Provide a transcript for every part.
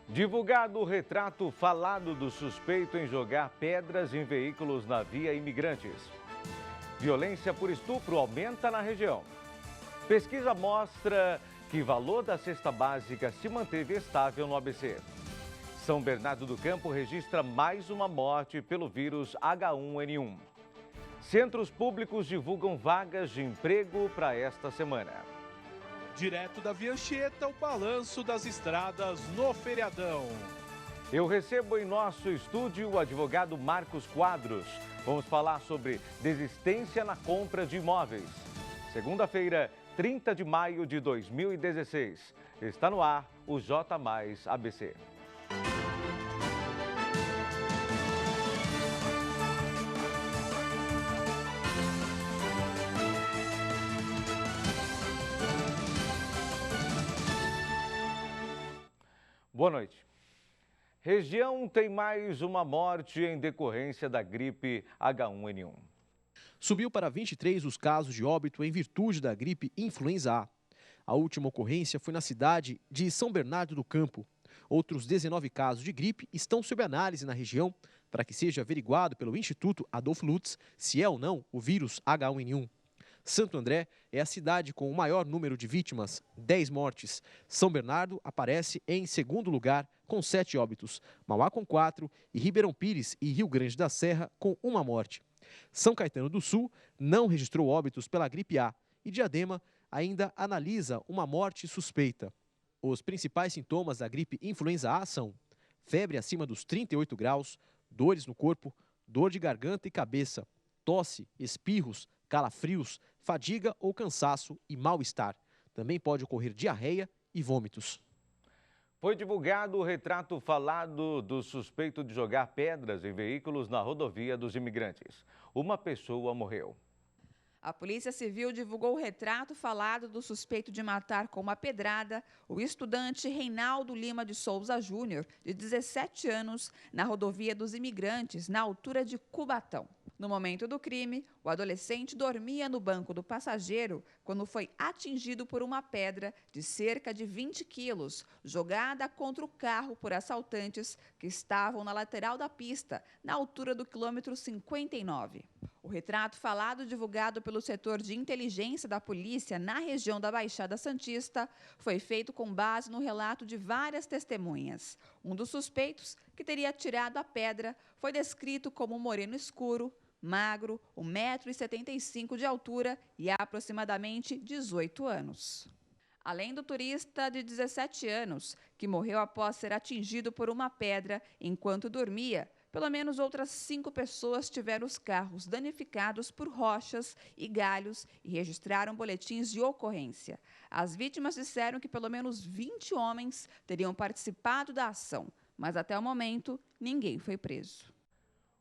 Divulgado o retrato falado do suspeito em jogar pedras em veículos na via Imigrantes. Violência por estupro aumenta na região. Pesquisa mostra que o valor da cesta básica se manteve estável no ABC. São Bernardo do Campo registra mais uma morte pelo vírus H1N1. Centros públicos divulgam vagas de emprego para esta semana. Direto da Via Anchieta, o balanço das estradas no feriadão. Eu recebo em nosso estúdio o advogado Marcos Quadros. Vamos falar sobre desistência na compra de imóveis. Segunda-feira, 30 de maio de 2016. Está no ar o J Mais ABC. Boa noite. Região tem mais uma morte em decorrência da gripe H1N1. Subiu para 23 os casos de óbito em virtude da gripe influenza A. A última ocorrência foi na cidade de São Bernardo do Campo. Outros 19 casos de gripe estão sob análise na região para que seja averiguado pelo Instituto Adolfo Lutz se é ou não o vírus H1N1. Santo André é a cidade com o maior número de vítimas, 10 mortes. São Bernardo aparece em segundo lugar, com 7 óbitos. Mauá com 4 e Ribeirão Pires e Rio Grande da Serra com 1 morte. São Caetano do Sul não registrou óbitos pela gripe A e Diadema ainda analisa uma morte suspeita. Os principais sintomas da gripe influenza A são febre acima dos 38 graus, dores no corpo, dor de garganta e cabeça, tosse, espirros, calafrios, fadiga ou cansaço e mal-estar. Também pode ocorrer diarreia e vômitos. Foi divulgado o retrato falado do suspeito de jogar pedras em veículos na rodovia dos Imigrantes. Uma pessoa morreu. A Polícia Civil divulgou o retrato falado do suspeito de matar com uma pedrada o estudante Reinaldo Lima de Souza Júnior, de 17 anos, na rodovia dos Imigrantes, na altura de Cubatão. No momento do crime, o adolescente dormia no banco do passageiro quando foi atingido por uma pedra de cerca de 20 quilos, jogada contra o carro por assaltantes que estavam na lateral da pista, na altura do quilômetro 59. O retrato falado, divulgado pelo setor de inteligência da polícia na região da Baixada Santista, foi feito com base no relato de várias testemunhas. Um dos suspeitos, que teria atirado a pedra, foi descrito como moreno escuro, magro, 1,75 m de altura e aproximadamente 18 anos. Além do turista de 17 anos, que morreu após ser atingido por uma pedra enquanto dormia, pelo menos outras 5 pessoas tiveram os carros danificados por rochas e galhos e registraram boletins de ocorrência. As vítimas disseram que pelo menos 20 homens teriam participado da ação, mas até o momento ninguém foi preso.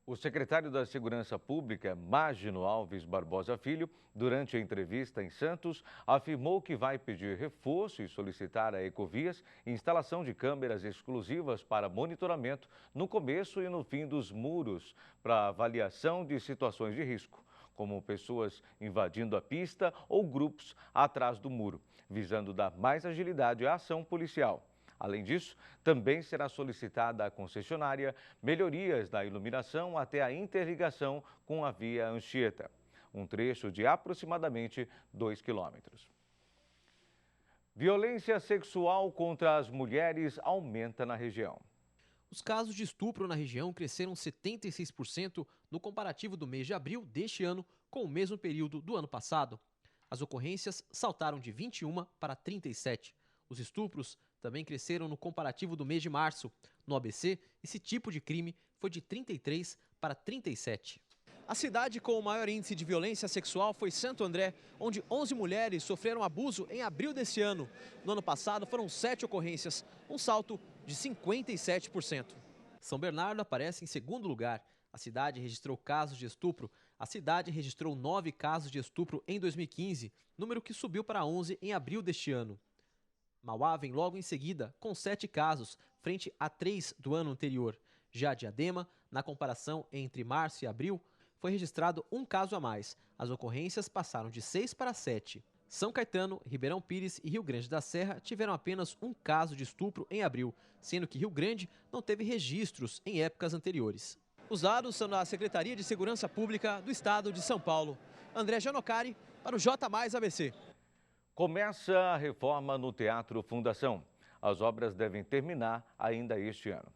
O secretário da Segurança Pública, Mágino Alves Barbosa Filho, durante a entrevista em Santos, afirmou que vai pedir reforço e solicitar a Ecovias instalação de câmeras exclusivas para monitoramento no começo e no fim dos muros para avaliação de situações de risco, como pessoas invadindo a pista ou grupos atrás do muro, visando dar mais agilidade à ação policial. Além disso, também será solicitada à concessionária melhorias na iluminação até a interligação com a via Anchieta, um trecho de aproximadamente 2 quilômetros. Violência sexual contra as mulheres aumenta na região. Os casos de estupro na região cresceram 76% no comparativo do mês de abril deste ano com o mesmo período do ano passado. As ocorrências saltaram de 21 para 37. Os estupros também cresceram no comparativo do mês de março. No ABC, esse tipo de crime foi de 33 para 37. A cidade com o maior índice de violência sexual foi Santo André, onde 11 mulheres sofreram abuso em abril desse ano. No ano passado foram 7 ocorrências, um salto de 57%. São Bernardo aparece em segundo lugar. A cidade registrou casos de estupro. A cidade registrou 9 casos de estupro em 2015, número que subiu para 11 em abril deste ano. Mauá vem logo em seguida, com 7 casos, frente a 3 do ano anterior. Já Diadema, na comparação entre março e abril, foi registrado um caso a mais. As ocorrências passaram de 6 para 7. São Caetano, Ribeirão Pires e Rio Grande da Serra tiveram apenas um caso de estupro em abril, sendo que Rio Grande não teve registros em épocas anteriores. Os dados são da Secretaria de Segurança Pública do Estado de São Paulo. André Janocari, para o J+ABC. Começa a reforma no Teatro Fundação. As obras devem terminar ainda este ano.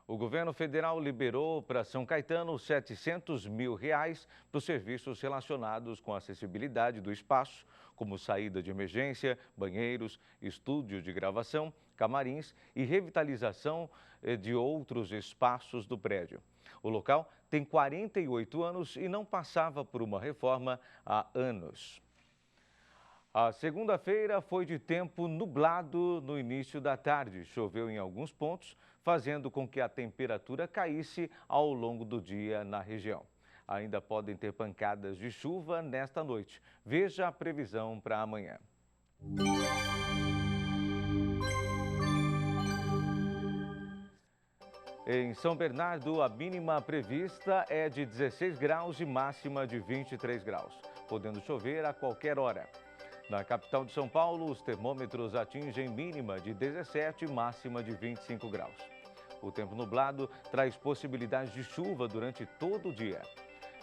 O governo federal liberou para São Caetano R$ 700 mil para os serviços relacionados com a acessibilidade do espaço, como saída de emergência, banheiros, estúdio de gravação, camarins e revitalização de outros espaços do prédio. O local tem 48 anos e não passava por uma reforma há anos. A segunda-feira foi de tempo nublado no início da tarde. Choveu em alguns pontos, fazendo com que a temperatura caísse ao longo do dia na região. Ainda podem ter pancadas de chuva nesta noite. Veja a previsão para amanhã. Em São Bernardo, a mínima prevista é de 16 graus e máxima de 23 graus, podendo chover a qualquer hora. Na capital de São Paulo, os termômetros atingem mínima de 17 e máxima de 25 graus. O tempo nublado traz possibilidade de chuva durante todo o dia.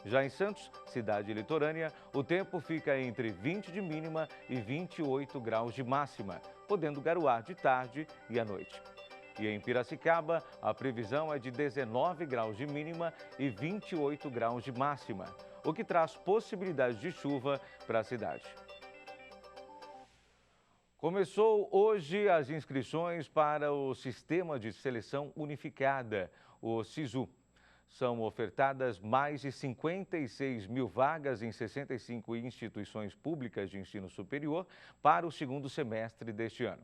Já em Santos, cidade litorânea, o tempo fica entre 20 de mínima e 28 graus de máxima, podendo garoar de tarde e à noite. E em Piracicaba, a previsão é de 19 graus de mínima e 28 graus de máxima, o que traz possibilidade de chuva para a cidade. Começou hoje as inscrições para o Sistema de Seleção Unificada, o SISU. São ofertadas mais de 56 mil vagas em 65 instituições públicas de ensino superior para o segundo semestre deste ano.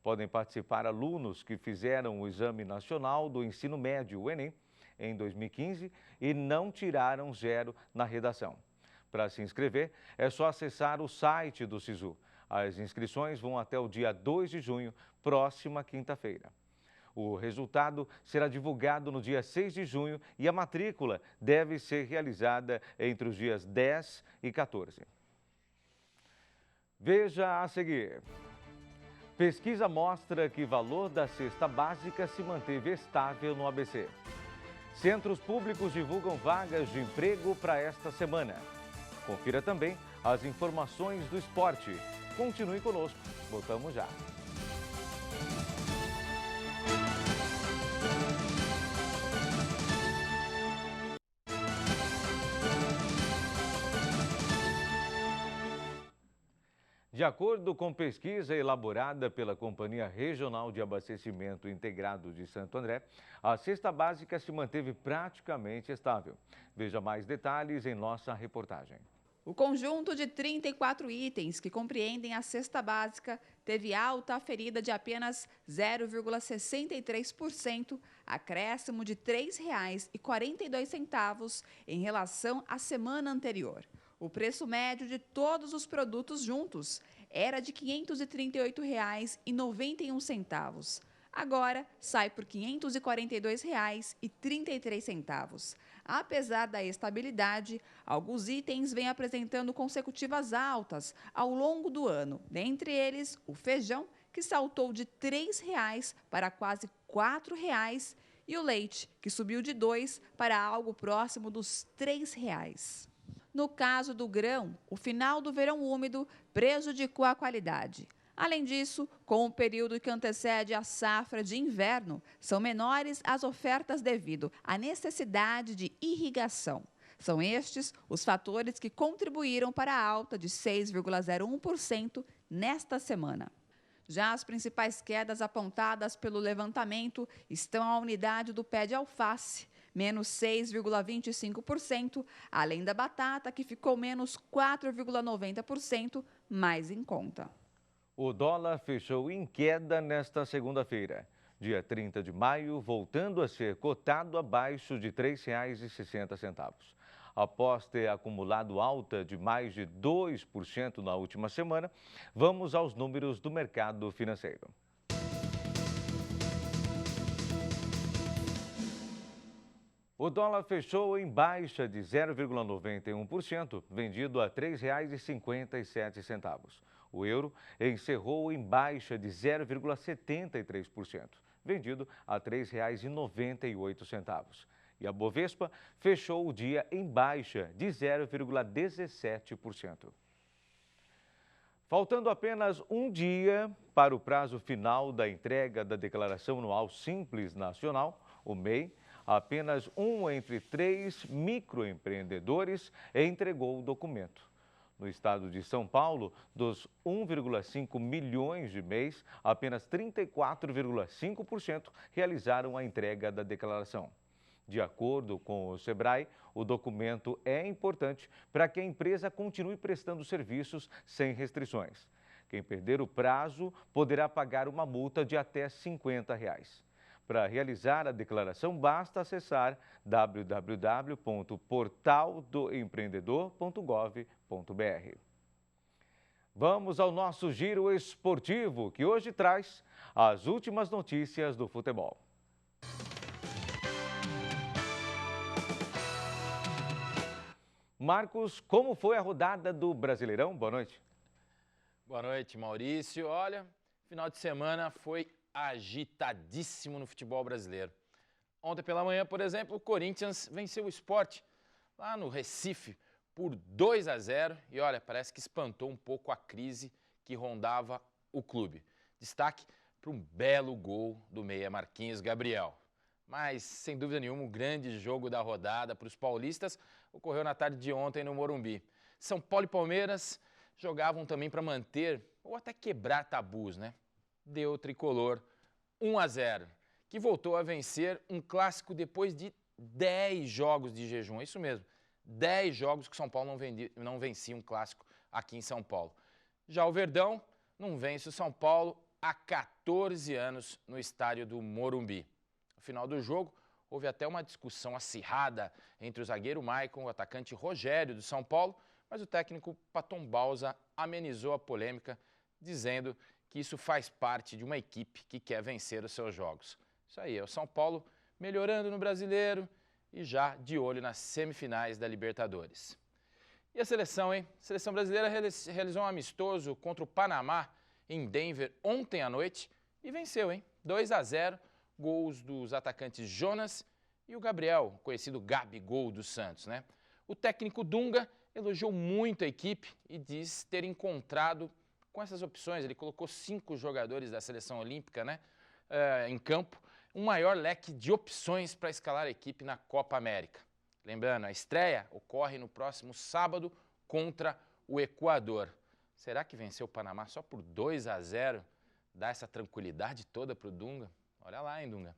Podem participar alunos que fizeram o Exame Nacional do Ensino Médio, o Enem, em 2015 e não tiraram 0 na redação. Para se inscrever, é só acessar o site do SISU. As inscrições vão até o dia 2 de junho, próxima quinta-feira. O resultado será divulgado no dia 6 de junho e a matrícula deve ser realizada entre os dias 10 e 14. Veja a seguir. Pesquisa mostra que o valor da cesta básica se manteve estável no ABC. Centros públicos divulgam vagas de emprego para esta semana. Confira também as informações do esporte. Continue conosco. Voltamos já. De acordo com pesquisa elaborada pela Companhia Regional de Abastecimento Integrado de Santo André, a cesta básica se manteve praticamente estável. Veja mais detalhes em nossa reportagem. O conjunto de 34 itens que compreendem a cesta básica teve alta aferida de apenas 0,63%, acréscimo de R$ 3,42 em relação à semana anterior. O preço médio de todos os produtos juntos era de R$ 538,91. Agora sai por R$ 542,33. Apesar da estabilidade, alguns itens vêm apresentando consecutivas altas ao longo do ano. Dentre eles, o feijão, que saltou de R$ 3,00 para quase R$ 4,00, e o leite, que subiu de R$ 2,00 para algo próximo dos R$ 3,00. No caso do grão, o final do verão úmido prejudicou a qualidade. Além disso, com o período que antecede a safra de inverno, são menores as ofertas devido à necessidade de irrigação. São estes os fatores que contribuíram para a alta de 6,01% nesta semana. Já as principais quedas apontadas pelo levantamento estão a unidade do pé de alface, menos 6,25%, além da batata, que ficou menos 4,90% mais em conta. O dólar fechou em queda nesta segunda-feira, dia 30 de maio, voltando a ser cotado abaixo de R$ 3,60. Após ter acumulado alta de mais de 2% na última semana, vamos aos números do mercado financeiro. O dólar fechou em baixa de 0,91%, vendido a R$ 3,57. O euro encerrou em baixa de 0,73%, vendido a R$ 3,98. E a Bovespa fechou o dia em baixa de 0,17%. Faltando apenas um dia para o prazo final da entrega da Declaração Anual Simples Nacional, o MEI, apenas um entre 3 microempreendedores entregou o documento. No estado de São Paulo, dos 1,5 milhões de MEIs, apenas 34,5% realizaram a entrega da declaração. De acordo com o Sebrae, o documento é importante para que a empresa continue prestando serviços sem restrições. Quem perder o prazo poderá pagar uma multa de até R$ 50. Para realizar a declaração, basta acessar www.portaldoempreendedor.gov.br. Vamos ao nosso giro esportivo, que hoje traz as últimas notícias do futebol. Marcos, como foi a rodada do Brasileirão? Boa noite. Boa noite, Maurício. Olha, final de semana foi agitadíssimo no futebol brasileiro. Ontem pela manhã, por exemplo, o Corinthians venceu o Sport lá no Recife por 2-0 e olha, parece que espantou um pouco a crise que rondava o clube. Destaque para um belo gol do meia Marquinhos Gabriel. Mas, sem dúvida nenhuma, o grande jogo da rodada para os paulistas ocorreu na tarde de ontem no Morumbi. São Paulo e Palmeiras jogavam também para manter ou até quebrar tabus, né? Deu o tricolor 1-0, que voltou a vencer um clássico depois de 10 jogos de jejum. É isso mesmo, 10 jogos que o São Paulo não vencia um clássico aqui em São Paulo. Já o Verdão não vence o São Paulo há 14 anos no estádio do Morumbi. No final do jogo, houve até uma discussão acirrada entre o zagueiro Maicon e o atacante Rogério do São Paulo, mas o técnico Paton Bausa amenizou a polêmica, dizendo que isso faz parte de uma equipe que quer vencer os seus jogos. Isso aí, é o São Paulo melhorando no Brasileiro e já de olho nas semifinais da Libertadores. E a seleção, hein? A seleção brasileira realizou um amistoso contra o Panamá em Denver ontem à noite e venceu, hein? 2-0, gols dos atacantes Jonas e o Gabriel, conhecido Gabigol do Santos, né? O técnico Dunga elogiou muito a equipe e diz ter encontrado, com essas opções, ele colocou 5 jogadores da seleção olímpica, né, em campo, um maior leque de opções para escalar a equipe na Copa América. Lembrando, a estreia ocorre no próximo sábado contra o Equador. Será que vencer o Panamá só por 2-0 dá essa tranquilidade toda para o Dunga? Olha lá, hein, Dunga.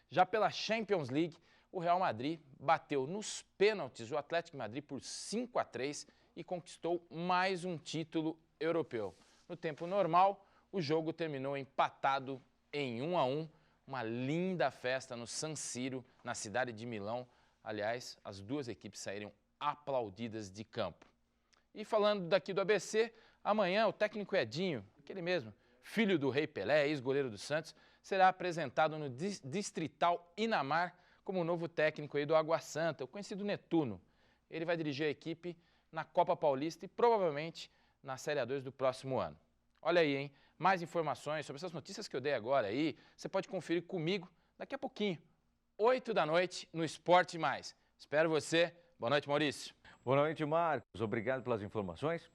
Já pela Champions League, o Real Madrid bateu nos pênaltis o Atlético de Madrid por 5-3 e conquistou mais um título europeu. No tempo normal, o jogo terminou empatado em 1-1, uma linda festa no San Siro, na cidade de Milão. Aliás, as duas equipes saíram aplaudidas de campo. E falando daqui do ABC, amanhã o técnico Edinho, aquele mesmo, filho do Rei Pelé, ex-goleiro do Santos, será apresentado no Distrital Inamar como novo técnico aí do Água Santa, o conhecido Netuno. Ele vai dirigir a equipe na Copa Paulista e provavelmente na Série A2 do próximo ano. Olha aí, hein? Mais informações sobre essas notícias que eu dei agora aí, você pode conferir comigo daqui a pouquinho, 8 da noite, no Esporte Mais. Espero você. Boa noite, Maurício. Boa noite, Marcos. Obrigado pelas informações.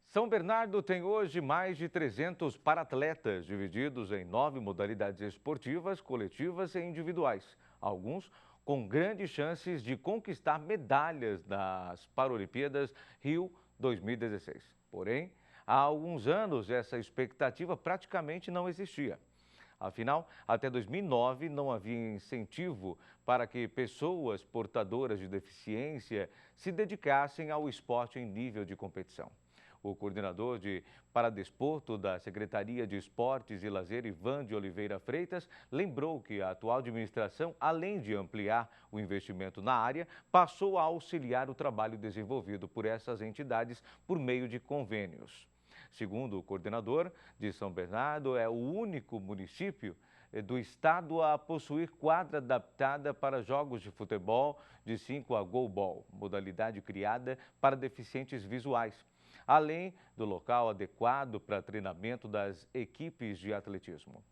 São Bernardo tem hoje mais de 300 paratletas, divididos em 9 modalidades esportivas, coletivas e individuais. Alguns com grandes chances de conquistar medalhas nas Paralimpíadas Rio 2016. Porém, há alguns anos essa expectativa praticamente não existia. Afinal, até 2009 não havia incentivo para que pessoas portadoras de deficiência se dedicassem ao esporte em nível de competição. O coordenador de Paradesporto da Secretaria de Esportes e Lazer, Ivan de Oliveira Freitas, lembrou que a atual administração, além de ampliar o investimento na área, passou a auxiliar o trabalho desenvolvido por essas entidades por meio de convênios. Segundo o coordenador de São Bernardo, é o único município do estado a possuir quadra adaptada para jogos de futebol de 5 a goalball, modalidade criada para deficientes visuais, além do local adequado para treinamento das equipes de atletismo.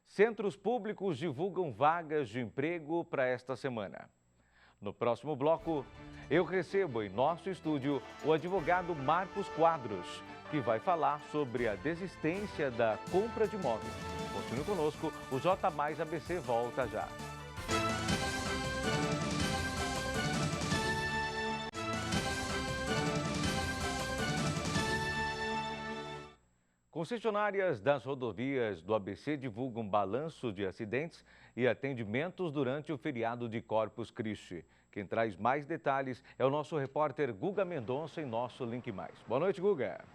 Centros públicos divulgam vagas de emprego para esta semana. No próximo bloco, eu recebo em nosso estúdio o advogado Marcos Quadros, que vai falar sobre a desistência da compra de imóveis. Continue conosco, o J Mais ABC volta já. Concessionárias das rodovias do ABC divulgam balanço de acidentes e atendimentos durante o feriado de Corpus Christi. Quem traz mais detalhes é o nosso repórter Guga Mendonça em nosso Link Mais. Boa noite, Guga.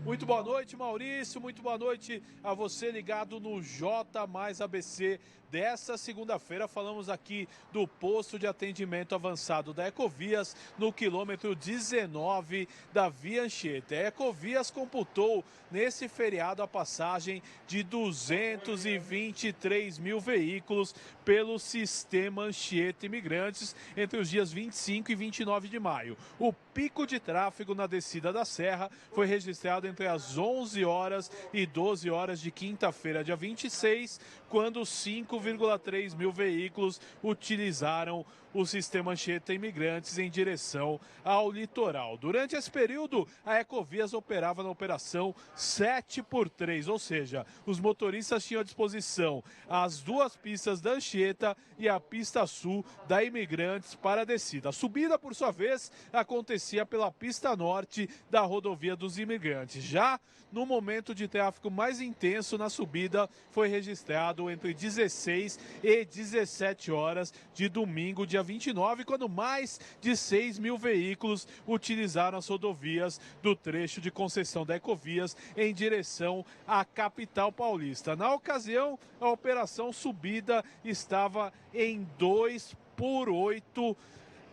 Muito boa noite, Maurício. Muito boa noite a você ligado no J Mais ABC. Dessa segunda-feira falamos aqui do posto de atendimento avançado da Ecovias no quilômetro 19 da Via Anchieta. A Ecovias computou nesse feriado a passagem de 223 mil veículos pelo sistema Anchieta Imigrantes entre os dias 25 e 29 de maio. O pico de tráfego na descida da Serra foi registrado entre as 11 horas e 12 horas de quinta-feira, dia 26, quando 5,3 mil veículos utilizaram o sistema Anchieta Imigrantes em direção ao litoral. Durante esse período, a Ecovias operava na operação 7x3, ou seja, os motoristas tinham à disposição as duas pistas da Anchieta e a pista sul da Imigrantes para a descida. A subida, por sua vez, acontecia pela pista norte da rodovia dos Imigrantes. Já no momento de tráfego mais intenso na subida, foi registrado entre 16 e 17 horas de domingo, dia 29, quando mais de 6 mil veículos utilizaram as rodovias do trecho de concessão da Ecovias em direção à capital paulista. Na ocasião, a operação subida estava em 2x8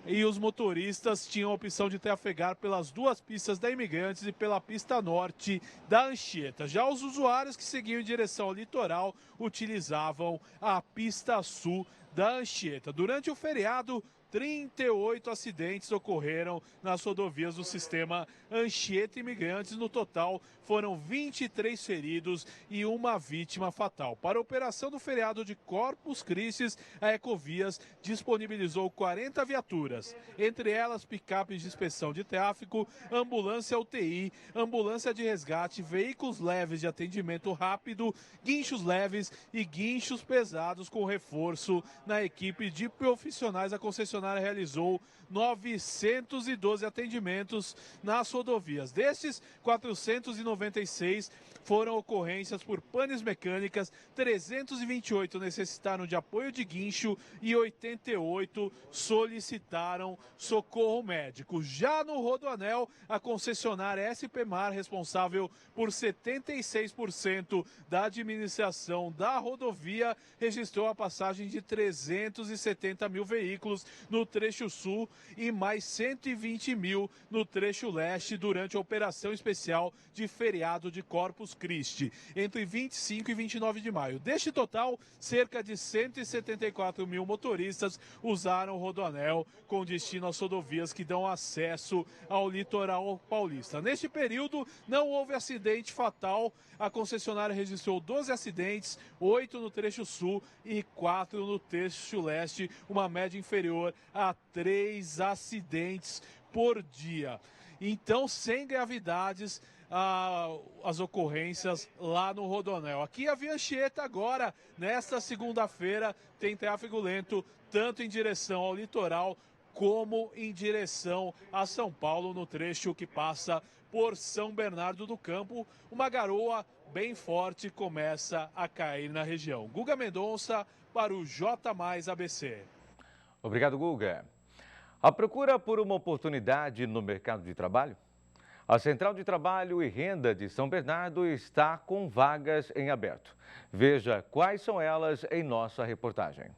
e os motoristas tinham a opção de trafegar pelas duas pistas da Imigrantes e pela pista norte da Anchieta. Já os usuários que seguiam em direção ao litoral utilizavam a pista sul da Anchieta. Durante o feriado, 38 acidentes ocorreram nas rodovias do sistema Anchieta Imigrantes. No total, foram 23 feridos e uma vítima fatal. Para a operação do feriado de Corpus Christi, a Ecovias disponibilizou 40 viaturas, entre elas picapes de inspeção de tráfego, ambulância UTI, ambulância de resgate, veículos leves de atendimento rápido, guinchos leves e guinchos pesados com reforço na equipe de profissionais. A concessionária realizou 912 atendimentos nas rodovias. Destes, 496 foram ocorrências por panes mecânicas, 328 necessitaram de apoio de guincho e 88 solicitaram socorro médico. Já no Rodoanel, a concessionária SP-Mar, responsável por 76% da administração da rodovia, registrou a passagem de 370 mil veículos no trecho sul e mais 120 mil no trecho leste durante a operação especial de feriado de Corpus Christi, entre 25 e 29 de maio. Deste total, cerca de 174 mil motoristas usaram o Rodoanel com destino às rodovias que dão acesso ao litoral paulista. Neste período, não houve acidente fatal. A concessionária registrou 12 acidentes, 8 no trecho sul e 4 no trecho leste, uma média inferior a 3 acidentes por dia. Então, sem gravidades, as ocorrências lá no Rodoanel. Aqui a Via Anchieta agora, nesta segunda-feira, tem tráfego lento, tanto em direção ao litoral como em direção a São Paulo, no trecho que passa por São Bernardo do Campo. Uma garoa bem forte começa a cair na região. Guga Mendonça para o J Mais ABC. Obrigado, Guga. A procura por uma oportunidade no mercado de trabalho? A Central de Trabalho e Renda de São Bernardo está com vagas em aberto. Veja quais são elas em nossa reportagem.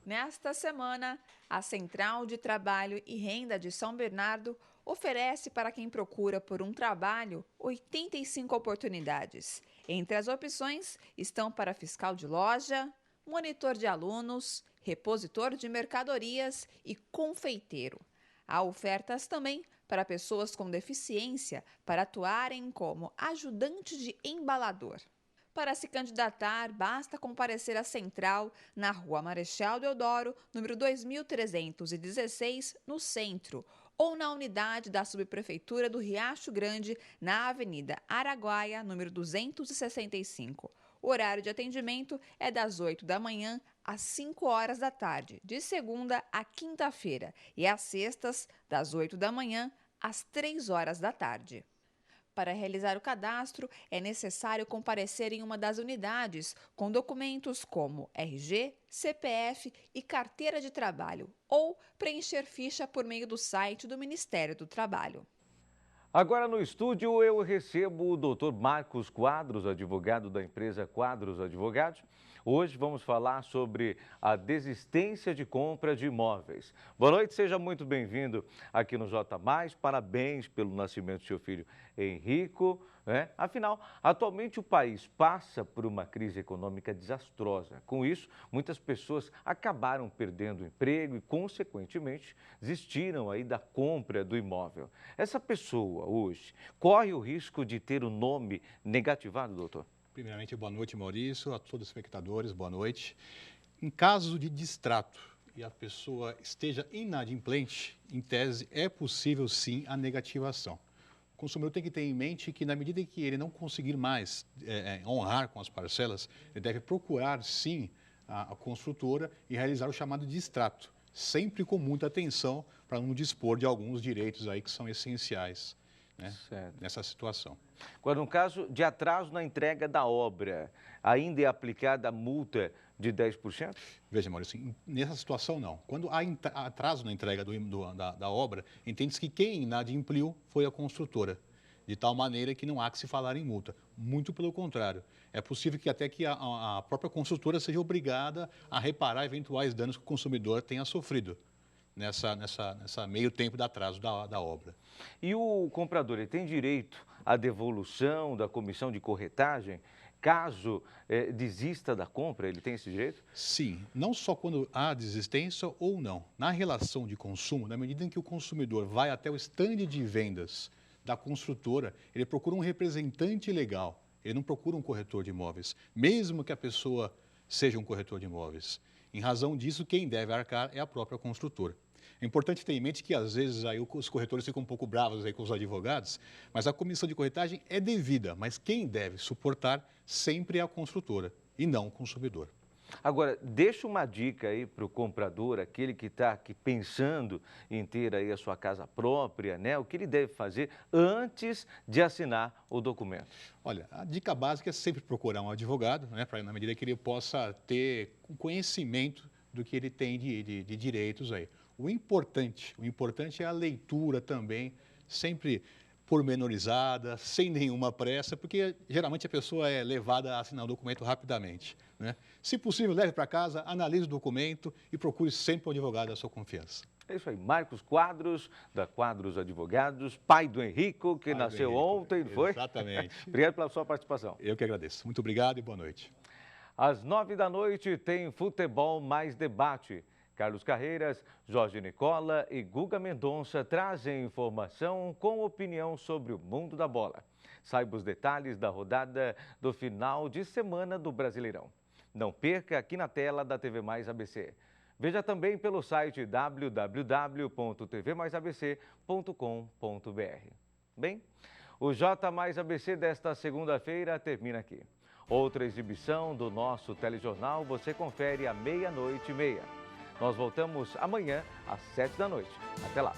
Nesta semana, a Central de Trabalho e Renda de São Bernardo oferece para quem procura por um trabalho 85 oportunidades. Entre as opções estão para fiscal de loja, monitor de alunos, repositor de mercadorias e confeiteiro. Há ofertas também para pessoas com deficiência para atuarem como ajudante de embalador. Para se candidatar, basta comparecer à central na Rua Marechal Deodoro, número 2316, no centro, ou na unidade da Subprefeitura do Riacho Grande, na Avenida Araguaia, número 265. O horário de atendimento é das 8 da manhã às 5 horas da tarde, de segunda a quinta-feira, e às sextas, das 8 da manhã às 3 horas da tarde. Para realizar o cadastro, é necessário comparecer em uma das unidades com documentos como RG, CPF e carteira de trabalho, ou preencher ficha por meio do site do Ministério do Trabalho. Agora no estúdio eu recebo o Dr. Marcos Quadros, advogado da empresa Quadros Advogados. Hoje vamos falar sobre a desistência de compra de imóveis. Boa noite, seja muito bem-vindo aqui no J+. Parabéns pelo nascimento do seu filho Henrico. Afinal, atualmente o país passa por uma crise econômica desastrosa. Com isso, muitas pessoas acabaram perdendo o emprego e, consequentemente, desistiram aí da compra do imóvel. Essa pessoa, hoje, corre o risco de ter o nome negativado, doutor? Primeiramente, boa noite, Maurício, a todos os espectadores, boa noite. Em caso de distrato e a pessoa esteja inadimplente, em tese, é possível sim a negativação. O consumidor tem que ter em mente que, na medida em que ele não conseguir mais honrar com as parcelas, ele deve procurar sim a construtora e realizar o chamado distrato, sempre com muita atenção para não dispor de alguns direitos aí que são essenciais, né, nessa situação. Agora, no caso de atraso na entrega da obra, ainda é aplicada a multa de 10%? Veja, Maurício, nessa situação não. Quando há atraso na entrega da obra, entende-se que quem inadimpliu foi a construtora, de tal maneira que não há que se falar em multa. Muito pelo contrário. É possível que até que a própria construtora seja obrigada a reparar eventuais danos que o consumidor tenha sofrido nessa meio tempo de atraso da obra. E o comprador, ele tem direito à devolução da comissão de corretagem? Caso desista da compra, ele tem esse direito? Sim, não só quando há desistência ou não. Na relação de consumo, na medida em que o consumidor vai até o estande de vendas da construtora, ele procura um representante legal, ele não procura um corretor de imóveis, mesmo que a pessoa seja um corretor de imóveis. Em razão disso, quem deve arcar é a própria construtora. É importante ter em mente que, às vezes, aí os corretores ficam um pouco bravos aí com os advogados, mas a comissão de corretagem é devida, mas quem deve suportar sempre é a construtora e não o consumidor. Agora, deixa uma dica aí para o comprador, aquele que está aqui pensando em ter aí a sua casa própria, né? O que ele deve fazer antes de assinar o documento? Olha, a dica básica é sempre procurar um advogado, né? Para, na medida que ele possa ter conhecimento do que ele tem de direitos aí. O importante é a leitura também, sempre pormenorizada, sem nenhuma pressa, porque geralmente a pessoa é levada a assinar o documento rapidamente, né? Se possível, leve para casa, analise o documento e procure sempre um advogado da sua confiança. É isso aí, Marcos Quadros, da Quadros Advogados, pai do Henrico, que nasceu ontem, não foi? Exatamente. Obrigado pela sua participação. Eu que agradeço. Muito obrigado e boa noite. Às 9h tem Futebol Mais Debate. Carlos Carreiras, Jorge Nicola e Guga Mendonça trazem informação com opinião sobre o mundo da bola. Saiba os detalhes da rodada do final de semana do Brasileirão. Não perca aqui na tela da TV Mais ABC. Veja também pelo site www.tvmaisabc.com.br. Bem, o J Mais ABC desta segunda-feira termina aqui. Outra exibição do nosso telejornal você confere à 00:30. Nós voltamos amanhã às 7 da noite. Até lá!